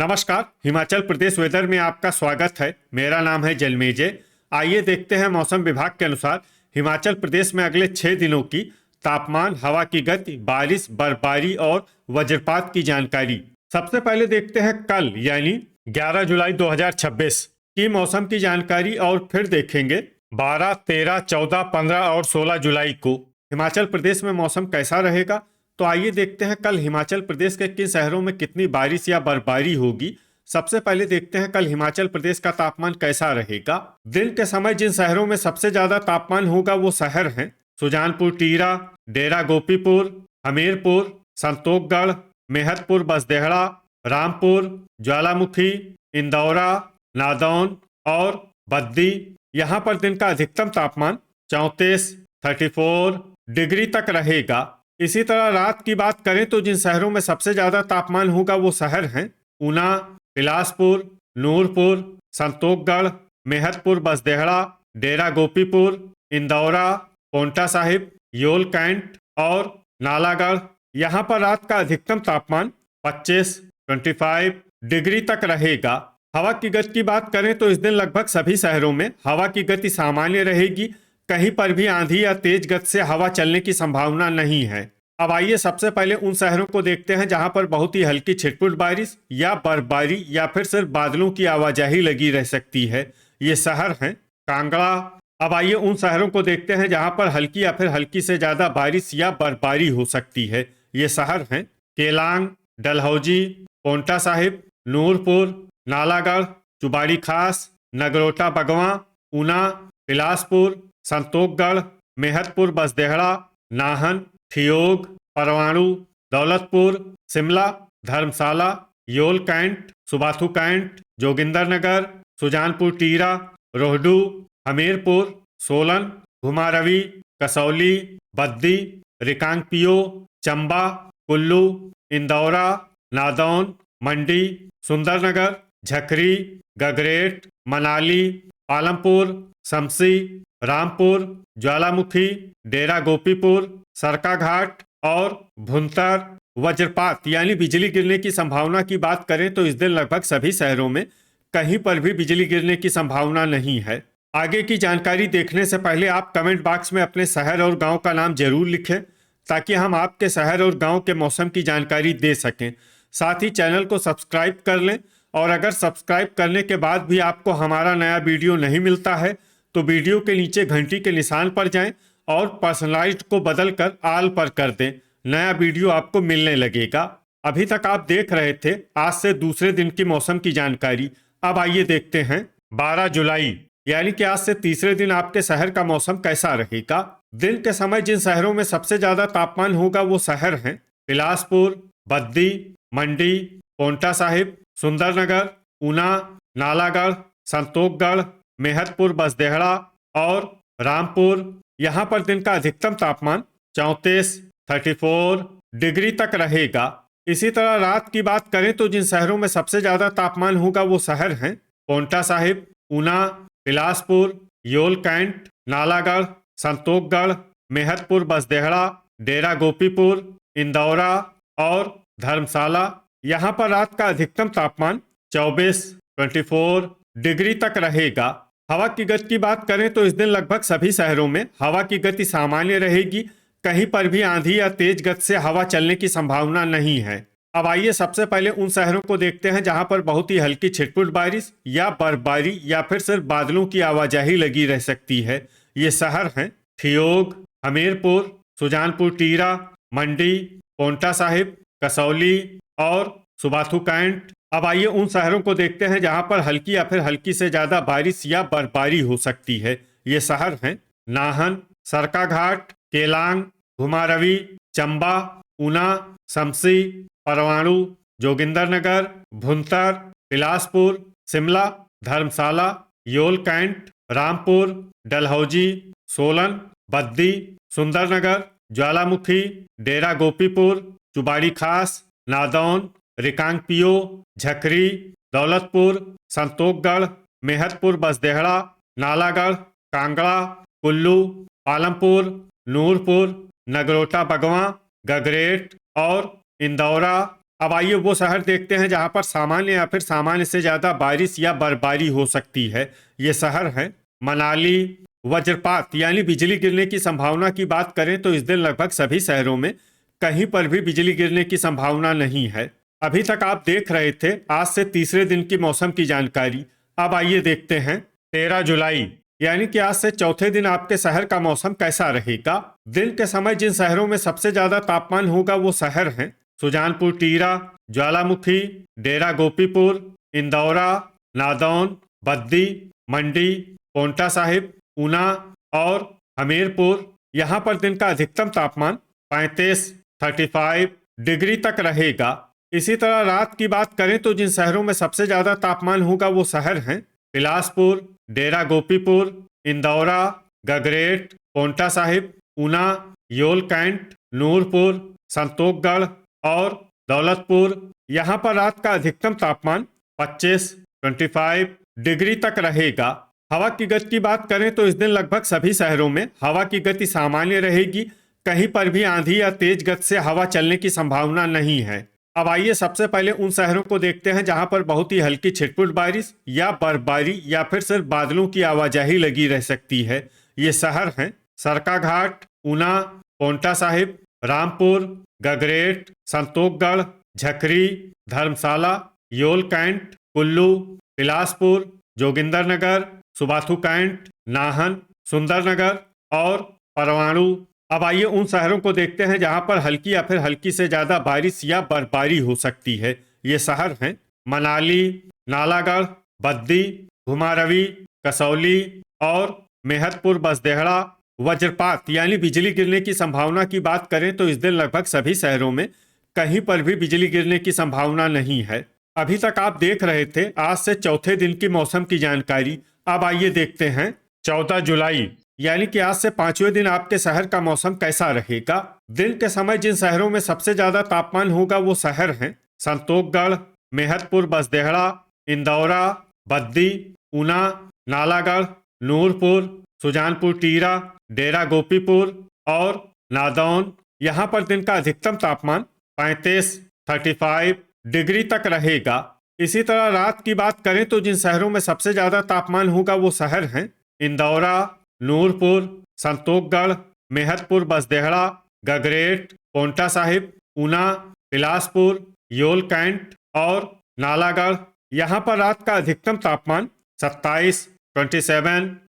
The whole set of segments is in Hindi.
नमस्कार। हिमाचल प्रदेश वेदर में आपका स्वागत है। मेरा नाम है जलमेजय। आइए देखते हैं मौसम विभाग के अनुसार हिमाचल प्रदेश में अगले 6 दिनों की तापमान, हवा की गति, बारिश, बर्फबारी और वज्रपात की जानकारी। सबसे पहले देखते हैं कल यानी 11 जुलाई 2026 की मौसम की जानकारी और फिर देखेंगे 12, 13, 14, 15 और 16 जुलाई को हिमाचल प्रदेश में मौसम कैसा रहेगा। तो आइए देखते हैं कल हिमाचल प्रदेश के किन शहरों में कितनी बारिश या बर्फबारी होगी। सबसे पहले देखते हैं कल हिमाचल प्रदेश का तापमान कैसा रहेगा। दिन के समय जिन शहरों में सबसे ज्यादा तापमान होगा वो शहर हैं सुजानपुर, टीरा, डेरा गोपीपुर, हमीरपुर, संतोखगढ़, मेहतपुर, बसदेहड़ा, रामपुर, ज्वालामुखी, इंदौरा, नादौन और बद्दी। यहाँ पर दिन का अधिकतम तापमान 34 डिग्री तक रहेगा। इसी तरह रात की बात करें तो जिन शहरों में सबसे ज्यादा तापमान होगा वो शहर हैं ऊना, बिलासपुर, नूरपुर, संतोखगढ़, मेहतपुर, बसदेहड़ा, डेरा गोपीपुर, इंदौरा, पोंटा साहिब, योल कैंट और नालागढ़। यहाँ पर रात का अधिकतम तापमान 25 डिग्री तक रहेगा। हवा की गति की बात करें तो इस दिन लगभग सभी शहरों में हवा की गति सामान्य रहेगी। कहीं पर भी आंधी या तेज गति से हवा चलने की संभावना नहीं है। अब आइए सबसे पहले उन शहरों को देखते हैं जहां पर बहुत ही हल्की छिटपुट बारिश या बर्फबारी या फिर सिर्फ बादलों की आवाजाही लगी रह सकती है। ये शहर हैं कांगड़ा। अब आइए उन शहरों को देखते हैं जहां पर हल्की या फिर हल्की से ज्यादा बारिश या बर्फबारी हो सकती है। ये शहर हैं केलांग, डलहौजी, पोंटा साहिब, नूरपुर, नालागढ़, चुबाड़ी खास, नगरोटा बगवां, ऊना, बिलासपुर, संतोखगढ़, मेहतपुर, बसदेहड़ा, नाहन, ठियोग, परवाणु, दौलतपुर, शिमला, धर्मशाला, योल कैंट, सुबाथू कैंट, जोगिंदरनगर, सुजानपुर, टीरा, रोहडू, हमीरपुर, सोलन, घुमारवी, कसौली, बद्दी, रिकांगपियो, चंबा, कुल्लू, इंदौरा, नादौन, मंडी, सुंदरनगर, झकरी, गगरेट, मनाली, पालमपुर, शमसी, रामपुर, ज्वालामुखी, डेरा गोपीपुर, सरकाघाट और भुंतर। वज्रपात यानी बिजली गिरने की संभावना की बात करें तो इस दिन लगभग सभी शहरों में कहीं पर भी बिजली गिरने की संभावना नहीं है। आगे की जानकारी देखने से पहले आप कमेंट बॉक्स में अपने शहर और गांव का नाम जरूर लिखें ताकि हम आपके शहर और गांव के मौसम की जानकारी दे सकें। साथ ही चैनल को सब्सक्राइब कर लें और अगर सब्सक्राइब करने के बाद भी आपको हमारा नया वीडियो नहीं मिलता है तो वीडियो के नीचे घंटी के निशान पर जाएं और पर्सनलाइज्ड को बदलकर आल पर कर दें। नया वीडियो आपको मिलने लगेगा। अभी तक आप देख रहे थे आज से दूसरे दिन की मौसम की जानकारी। अब आइए देखते हैं 12 जुलाई यानी कि आज से तीसरे दिन आपके शहर का मौसम कैसा रहेगा। दिन के समय जिन शहरों में सबसे ज्यादा तापमान होगा वो शहर हैं बिलासपुर, बद्दी, मंडी, पोंटा साहिब, सुंदरनगर, ऊना, नालागढ़, संतोखगढ़, मेहतपुर, बसदेहड़ा और रामपुर। यहाँ पर दिन का अधिकतम तापमान 34 डिग्री तक रहेगा। इसी तरह रात की बात करें तो जिन शहरों में सबसे ज्यादा तापमान होगा वो शहर हैं पोंटा साहिब, ऊना, बिलासपुर, योल कैंट, नालागढ़, संतोखगढ़, मेहतपुर, बसदेहड़ा, डेरा गोपीपुर, इंदौरा और धर्मशाला। यहाँ पर रात का अधिकतम तापमान 24 डिग्री तक रहेगा। हवा की गति की बात करें तो इस दिन लगभग सभी शहरों में हवा की गति सामान्य रहेगी। कहीं पर भी आंधी या तेज गति से हवा चलने की संभावना नहीं है। अब आइए सबसे पहले उन शहरों को देखते हैं जहां पर बहुत ही हल्की छिटपुट बारिश या बर्फबारी या फिर सिर्फ बादलों की आवाजाही लगी रह सकती है। ये शहर हैं ठियोग, हमीरपुर, सुजानपुर, टीरा, मंडी, पोंटा साहिब, कसौली और सुबाथू कैंट। अब आइए उन शहरों को देखते हैं जहां पर हल्की या फिर हल्की से ज्यादा बारिश या बर्फबारी हो सकती है। ये शहर हैं नाहन, सरकाघाट, केलांग, घुमारवी, चंबा, ऊना, शमसी, परवाणु, जोगिंदरनगर, भुंतर, बिलासपुर, शिमला, धर्मशाला, योल कैंट, रामपुर, डलहौजी, सोलन, बद्दी, सुंदरनगर, ज्वालामुखी, डेरा गोपीपुर, चुबाड़ी खास, नादौन, रिकांगपियो, झकरी, दौलतपुर, संतोखगढ़, मेहतपुर, बसदेहड़ा, नालागढ़, कांगड़ा, कुल्लू, पालमपुर, नूरपुर, नगरोटा बगवां, गगरेट और इंदौरा, अब आइए वो शहर देखते हैं जहां पर सामान्य या फिर सामान्य से ज्यादा बारिश या बर्फबारी हो सकती है। ये शहर हैं मनाली। वज्रपात यानी बिजली गिरने की संभावना की बात करें तो इस दिन लगभग सभी शहरों में कहीं पर भी बिजली गिरने की संभावना नहीं है। अभी तक आप देख रहे थे आज से तीसरे दिन की मौसम की जानकारी। अब आइए देखते हैं 13 जुलाई यानी कि आज से चौथे दिन आपके शहर का मौसम कैसा रहेगा। दिन के समय जिन शहरों में सबसे ज्यादा तापमान होगा वो शहर हैं सुजानपुर टीरा, ज्वालामुखी, डेरा गोपीपुर, इंदौरा, नादौन, बद्दी, मंडी, पोंटा साहिब, ऊना और हमीरपुर। यहाँ पर दिन का अधिकतम तापमान 35 डिग्री तक रहेगा। इसी तरह रात की बात करें तो जिन शहरों में सबसे ज्यादा तापमान होगा वो शहर हैं बिलासपुर, डेरा गोपीपुर, इंदौरा, गगरेट, पोंटा साहिब, ऊना, योल कैंट, नूरपुर, संतोखगढ़ और दौलतपुर। यहाँ पर रात का अधिकतम तापमान 25 डिग्री तक रहेगा। हवा की गति की बात करें तो इस दिन लगभग सभी शहरों में हवा की गति सामान्य रहेगी। कहीं पर भी आंधी या तेज गति से हवा चलने की संभावना नहीं है। अब आइए सबसे पहले उन शहरों को देखते हैं जहां पर बहुत ही हल्की छिटपुट बारिश या बर्फबारी या फिर सिर्फ बादलों की आवाजाही लगी रह सकती है। ये शहर हैं सरकाघाट, ऊना, पोंटा साहिब, रामपुर, गगरेट, संतोखगढ़, झकरी, धर्मशाला, योल कैंट, कुल्लू, बिलासपुर, जोगिंदरनगर, सुबाथू कैंट, नाहन, सुंदरनगर और परवाणु। अब आइए उन शहरों को देखते हैं जहां पर हल्की या फिर हल्की से ज्यादा बारिश या बर्फबारी हो सकती है। ये शहर हैं मनाली, नालागढ़, बद्दी, घुमारवी, कसौली और मेहतपुर बसदेहड़ा। वज्रपात यानी बिजली गिरने की संभावना की बात करें तो इस दिन लगभग सभी शहरों में कहीं पर भी बिजली गिरने की संभावना नहीं है। अभी तक आप देख रहे थे आज से चौथे दिन की मौसम की जानकारी। अब आइए देखते हैं 14 जुलाई यानी कि आज से पांचवें दिन आपके शहर का मौसम कैसा रहेगा। दिन के समय जिन शहरों में सबसे ज्यादा तापमान होगा वो शहर हैं संतोखगढ़, मेहतपुर बसदेहड़ा, इंदौरा, बद्दी, ऊना, नालागढ़, नूरपुर, सुजानपुर टीरा, डेरा गोपीपुर और नादौन। यहाँ पर दिन का अधिकतम तापमान 35 डिग्री तक रहेगा। इसी तरह रात की बात करें तो जिन शहरों में सबसे ज्यादा तापमान होगा वो शहर हैं इंदौरा, नूरपुर, संतोखगढ़, मेहतपुर बसदेहड़ा, गगरेट, पोंटा साहिब, ऊना, बिलासपुर, योल कैंट और नालागढ़। यहाँ पर रात का अधिकतम तापमान 27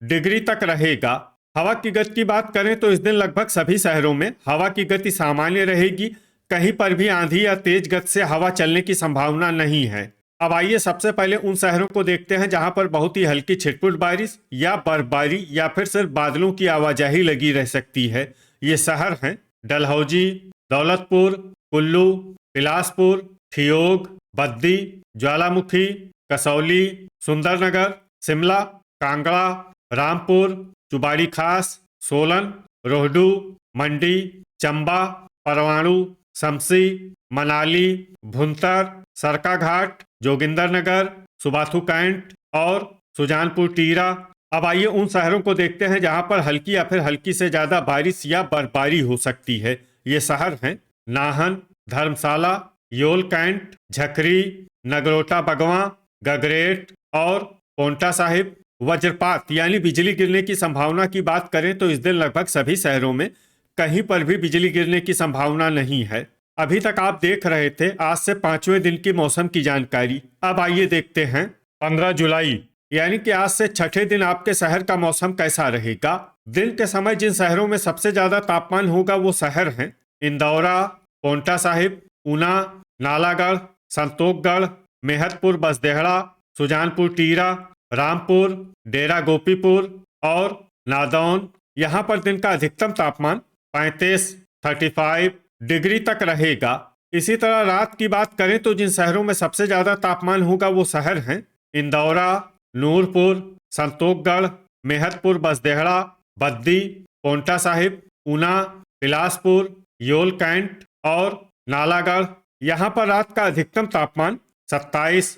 डिग्री तक रहेगा। हवा की गति की बात करें तो इस दिन लगभग सभी शहरों में हवा की गति सामान्य रहेगी। कहीं पर भी आंधी या तेज गति से हवा चलने की संभावना नहीं है। अब आइए सबसे पहले उन शहरों को देखते हैं जहां पर बहुत ही हल्की छिटपुट बारिश या बर्फबारी या फिर सिर्फ बादलों की आवाजाही लगी रह सकती है। ये शहर हैं डलहौजी, दौलतपुर, कुल्लू, बिलासपुर, ठियोग, बद्दी, ज्वालामुखी, कसौली, सुंदरनगर, शिमला, कांगड़ा, रामपुर, चुबाड़ी खास, सोलन, रोहडू, मंडी, चंबा, परवाणु, शमसी, मनाली, भुंतर, सरकाघाट, जोगिंदरनगर, सुबाथू कैंट और सुजानपुर टीरा। अब आइए उन शहरों को देखते हैं जहां पर हल्की या फिर हल्की से ज्यादा बारिश या बर्फबारी हो सकती है। ये शहर हैं नाहन, धर्मशाला, योल कैंट, झकरी, नगरोटा बगवां, गगरेट और पोंटा साहिब। वज्रपात यानी बिजली गिरने की संभावना की बात करें तो इस दिन लगभग सभी शहरों में कहीं पर भी बिजली गिरने की संभावना नहीं है। अभी तक आप देख रहे थे आज से पांचवें दिन की मौसम की जानकारी। अब आइए देखते हैं 15 जुलाई यानी कि आज से छठे दिन आपके शहर का मौसम कैसा रहेगा। दिन के समय जिन शहरों में सबसे ज्यादा तापमान होगा वो शहर हैं इंदौरा, पोंटा साहिब, ऊना, नालागढ़, संतोखगढ़, मेहतपुर बसदेहड़ा, सुजानपुर टीरा, रामपुर, डेरा गोपीपुर और नादौन। यहाँ पर दिन का अधिकतम तापमान 35 डिग्री तक रहेगा। इसी तरह रात की बात करें तो जिन शहरों में सबसे ज्यादा तापमान होगा वो शहर हैं इंदौरा, नूरपुर, संतोखगढ़, मेहतपुर बसदेहड़ा, बद्दी, पोंटा साहिब, ऊना, बिलासपुर, योल कैंट और नालागढ़। यहाँ पर रात का अधिकतम तापमान 27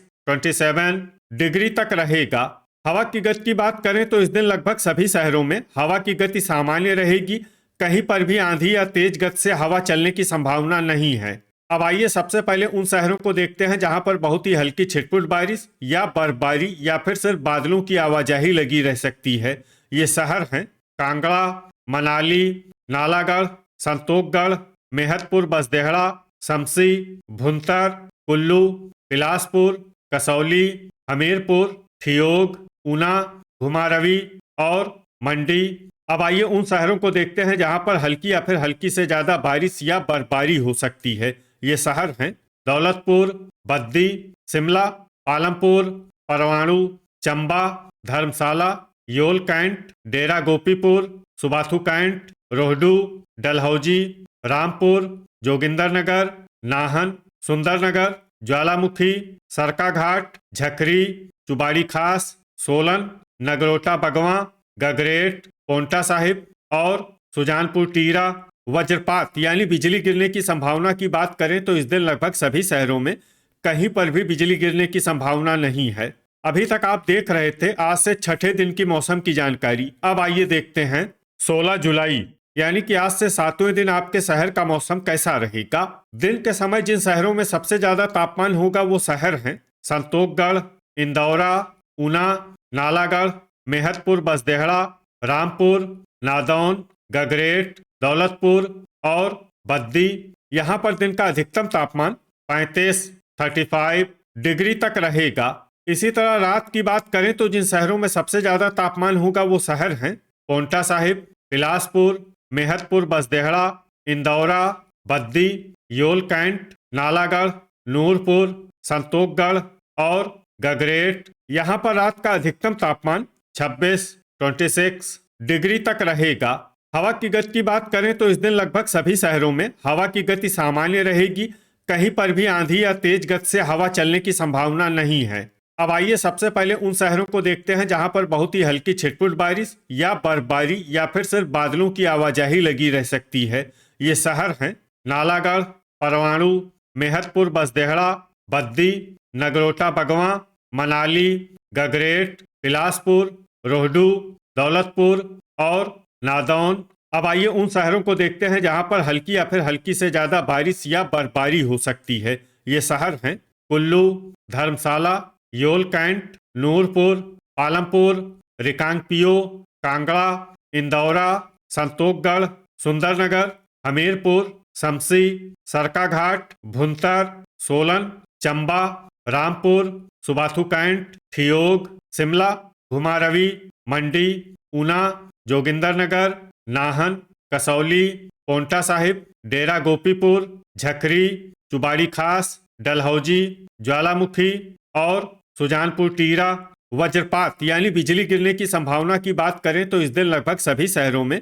डिग्री तक रहेगा। हवा की गति की बात करें तो इस दिन लगभग सभी शहरों में हवा की गति सामान्य रहेगी। कहीं पर भी आंधी या तेज गति से हवा चलने की संभावना नहीं है। अब आइए सबसे पहले उन शहरों को देखते हैं जहां पर बहुत ही हल्की छिटपुट बारिश या बर्फबारी या फिर सिर्फ बादलों की आवाजाही लगी रह सकती है। ये शहर हैं कांगड़ा, मनाली, नालागढ़, संतोखगढ़, मेहतपुर बसदेहड़ा, शमसी, भुंतर, कुल्लू, बिलासपुर, कसौली, हमीरपुर, ठियोग, ऊना, घुमारवी और मंडी। अब आइए उन शहरों को देखते हैं जहां पर हल्की या फिर हल्की से ज्यादा बारिश या बर्फबारी हो सकती है। ये शहर हैं दौलतपुर, बद्दी, शिमला, पालमपुर, परवाणु, चंबा, धर्मशाला, योल कैंट, डेरा गोपीपुर, सुबाथू कैंट, रोहडू, डलहौजी, रामपुर, जोगिंदरनगर, नाहन, सुंदरनगर, ज्वालामुखी, सरकाघाट, झकरी, चुबाड़ी खास, सोलन, नगरोटा बगवां, गगरेट, पोंटा साहिब और सुजानपुर टीरा। वज्रपात यानी बिजली गिरने की संभावना की बात करें तो इस दिन लगभग सभी शहरों में कहीं पर भी बिजली गिरने की संभावना नहीं है। अभी तक आप देख रहे थे आज से छठे दिन की मौसम की जानकारी। अब आइए देखते हैं 16 जुलाई यानी कि आज से 7वें दिन आपके शहर का मौसम कैसा रहेगा। दिन के समय जिन शहरों में सबसे ज्यादा तापमान होगा वो शहर हैं संतोखगढ़, इंदौरा, ऊना, नालागढ़, मेहतपुर बसदेहड़ा, रामपुर, नादौन, गगरेट, दौलतपुर और बद्दी। यहाँ पर दिन का अधिकतम तापमान 35 डिग्री तक रहेगा। इसी तरह रात की बात करें तो जिन शहरों में सबसे ज्यादा तापमान होगा वो शहर हैं पोंटा साहिब, बिलासपुर, मेहतपुर बसदेहड़ा, इंदौरा, बद्दी, योल कैंट, नालागढ़, नूरपुर, संतोखगढ़ और गगरेट। यहाँ पर रात का अधिकतम तापमान 26 डिग्री तक रहेगा। हवा की गति की बात करें तो इस दिन लगभग सभी शहरों में हवा की गति सामान्य रहेगी। कहीं पर भी आंधी या तेज गति से हवा चलने की संभावना नहीं है। अब आइए सबसे पहले उन शहरों को देखते हैं जहां पर बहुत ही हल्की छिटपुट बारिश या बर्फबारी या फिर सिर्फ बादलों की आवाजाही लगी रह सकती है। ये शहर हैं नालागढ़, परवाणु, मेहतपुर बसदेहड़ा, बद्दी, नगरोटा बगवां, मनाली, गगरेट, बिलासपुर, रोहडू, दौलतपुर और नादौन। अब आइए उन शहरों को देखते हैं जहां पर हल्की या फिर हल्की से ज्यादा बारिश या बर्फबारी हो सकती है। ये शहर हैं कुल्लू, धर्मशाला, योल कैंट, नूरपुर, पालमपुर, रिकांगपियो, कांगड़ा, इंदौरा, संतोखगढ़, सुंदरनगर, हमीरपुर, शमसी, सरकाघाट, भुंतर, सोलन, चंबा, रामपुर, सुबाथू कैंट, ठियोग, शिमला, घुमारवी, मंडी, ऊना, जोगिंदरनगर, नाहन, कसौली, पोंटा साहिब, डेरा गोपीपुर, झकरी, चुबाड़ी खास, डलहौजी, ज्वालामुखी और सुजानपुर टीरा। वज्रपात यानी बिजली गिरने की संभावना की बात करें तो इस दिन लगभग सभी शहरों में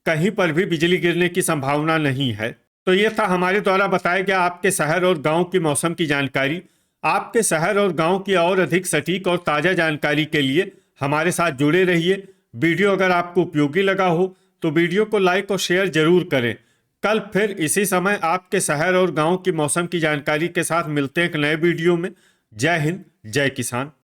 कहीं पर भी बिजली गिरने की संभावना नहीं है। तो ये था हमारे द्वारा बताया गया आपके शहर और गांव की मौसम की जानकारी। आपके शहर और गांव की और अधिक सटीक और ताज़ा जानकारी के लिए हमारे साथ जुड़े रहिए। वीडियो अगर आपको उपयोगी लगा हो तो वीडियो को लाइक और शेयर जरूर करें। कल फिर इसी समय आपके शहर और गांव की मौसम की जानकारी के साथ मिलते हैं एक नए वीडियो में। जय हिंद, जय किसान।